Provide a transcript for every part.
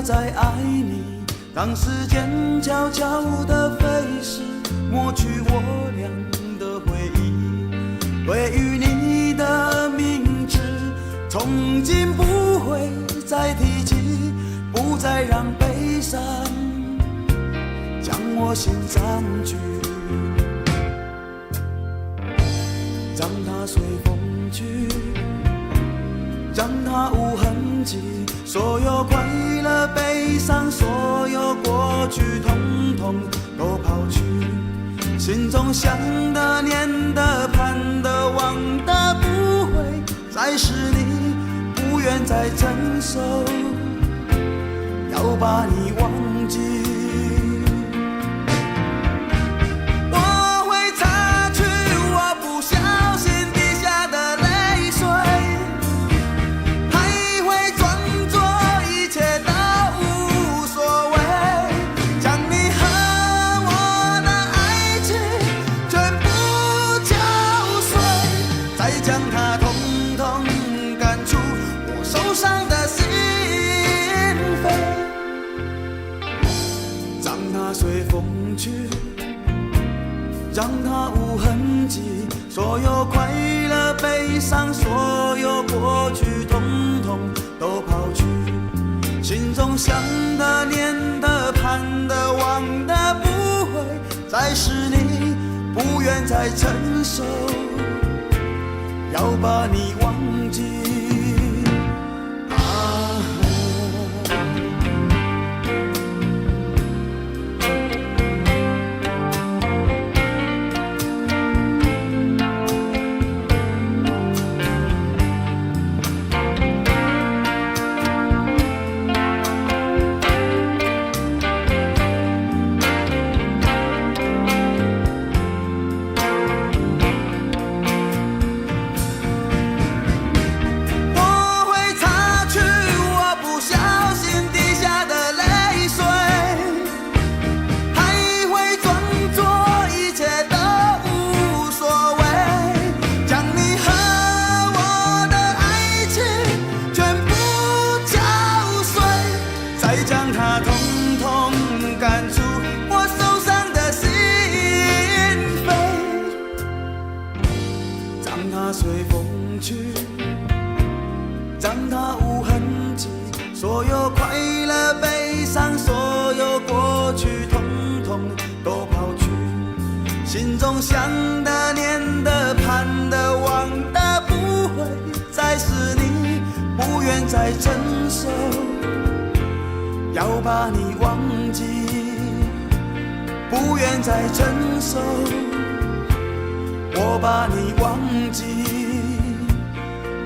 再爱你，让时间悄悄地飞逝，抹去我俩的回忆。对于你的名字，从今不会再提起，不再让悲伤将我心占据，让它随风去，让它无痕迹，所有快乐悲伤，所有过去统统都抛去，心中想的念的盼的望的不会再是你，不愿再承受，要把你忘记。随风去，让它无痕迹，所有快乐悲伤，所有过去统统都抛去，心中想的念的盼的望的不会再是你，不愿再承受，要把你忘记。随风去，让它无痕迹，所有快乐悲伤，所有过去统统都抛去，心中想的念的盼的望的不会再是你，不愿再承受，要把你忘记，不愿再承受，我把你忘记，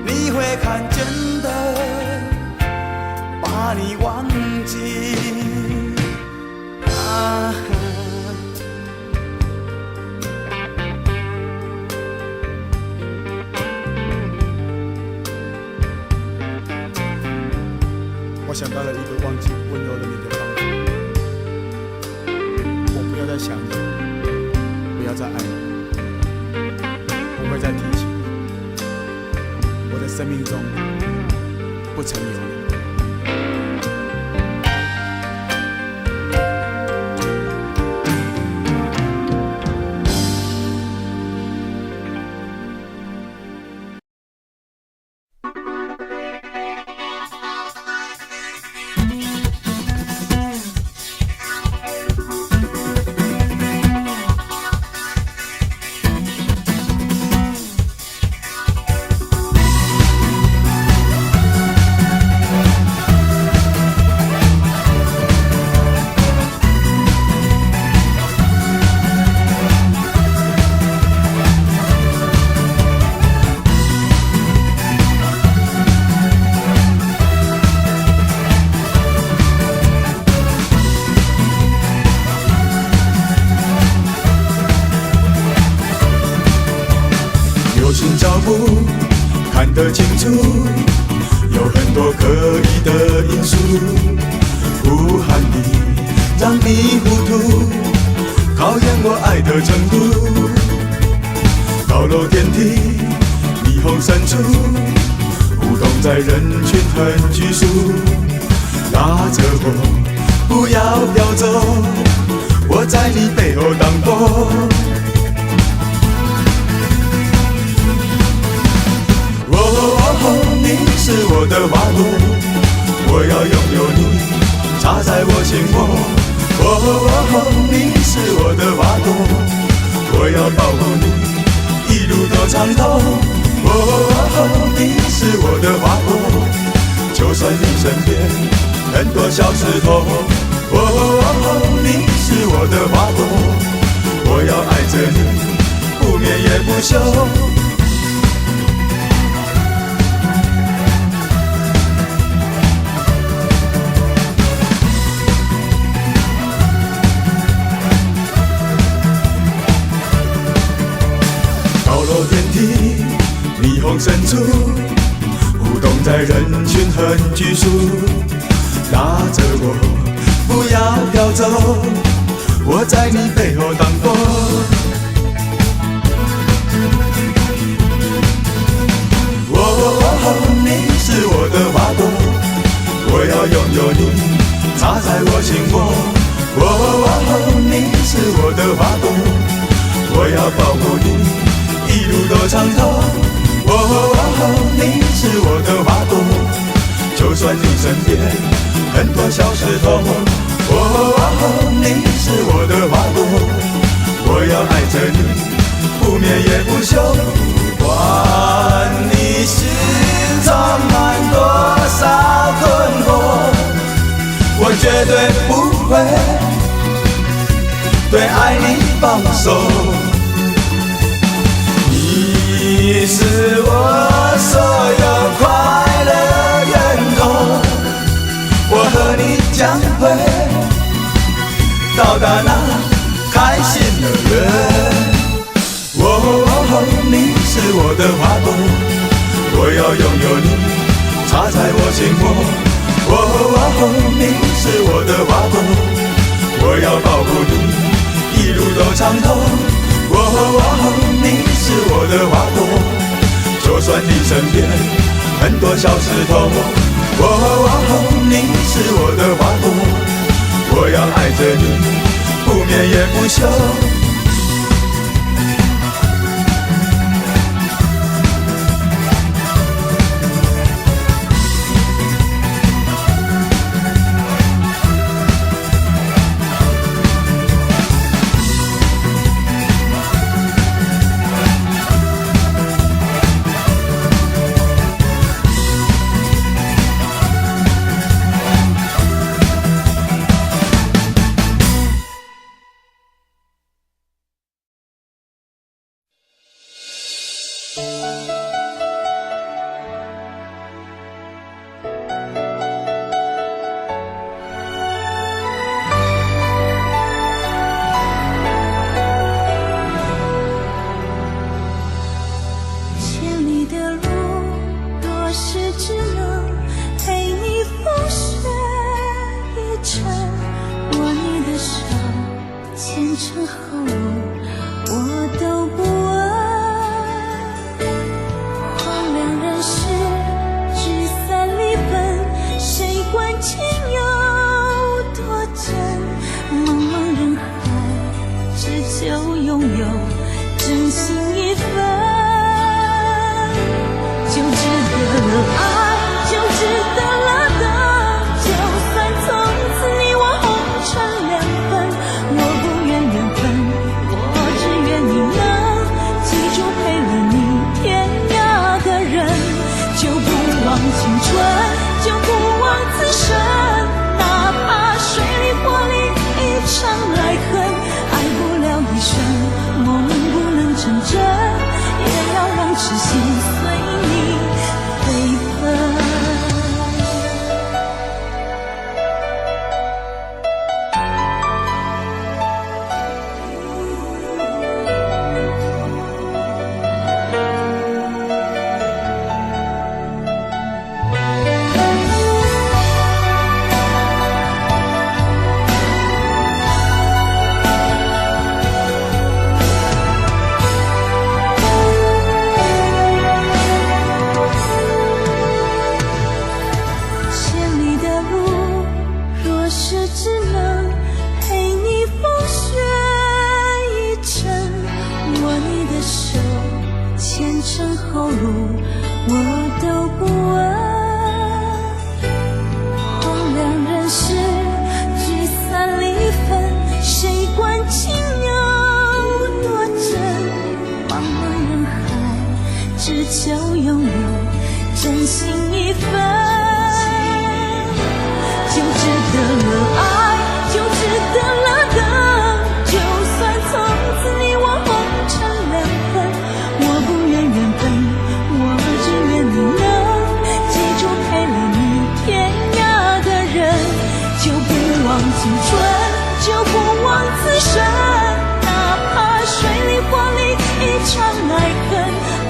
你会看见的，把你忘记。我想到了一个忘记温柔的你的方法，我不要再想你，不要再爱你，不会再提起，我的生命中不曾有你。脚步看得清楚，有很多可疑的因素，不喊你让你糊涂，考验我爱的程度。高楼电梯，霓虹深处，互动在人群很拘束，拉着我，不要飘走，我在你背后挡风。你是我的花朵，我要拥有你，插在我心窝。你是我的花朵，我要保护你，一路都畅通。你是我的花朵，就算你身边很多小石头。你是我的花朵，我要爱着你，不眠也不休。电梯，霓虹深处，舞动在人群很拘束。拉着我，不要飘走，我在你背后挡风。你是我的花朵，我要拥有你，插在我心窝。你是我的花朵，我要保护你，一路都畅通。你是我的花朵，就算你身边很多小石头。你是我的花朵，我要爱着你，不眠也不休。不管你心中满多少困惑，我绝对不会对爱你放手。你是我所有快乐源头，我和你将会到达那开心的人。你是我的花朵，我要拥有你，插在我心窝。你是我的花朵，我要保护你，一路都畅通。你是我的花朵，就算你身边很多小石头。你是我的花朵，我要爱着你，不眠也不休。我不愿缘分，我只愿你能后路我都不问。荒凉人世，聚散离分，谁管情有多真？茫茫人海，只求拥有真心一份，就值得了爱，就值得了等。就算从此你我红尘两分，我不愿缘分，我只愿你能记住陪了你天涯的人。就不忘青春，就不忘此生，哪怕水里火里一场爱恨，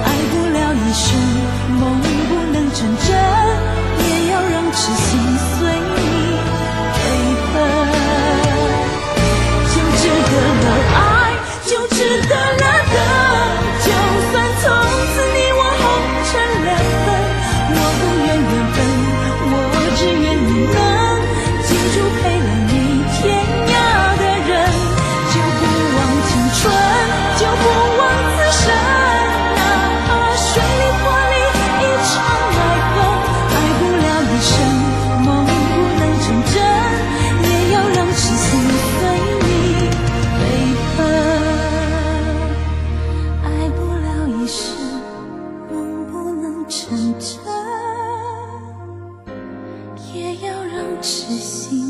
爱不了一生，梦不能成真，也要让痴心随你飞奔。就值得了爱，就值得了等。就算从此你我红尘两分，我不愿缘分，我只愿你能记住陪了你天涯的人。就不忘青春，就不忘此生，哪怕水里火里一场爱恨，爱不了一生，梦不能成真，也要让痴心随你飞奔。爱不了一生，梦不能成真，也要让痴心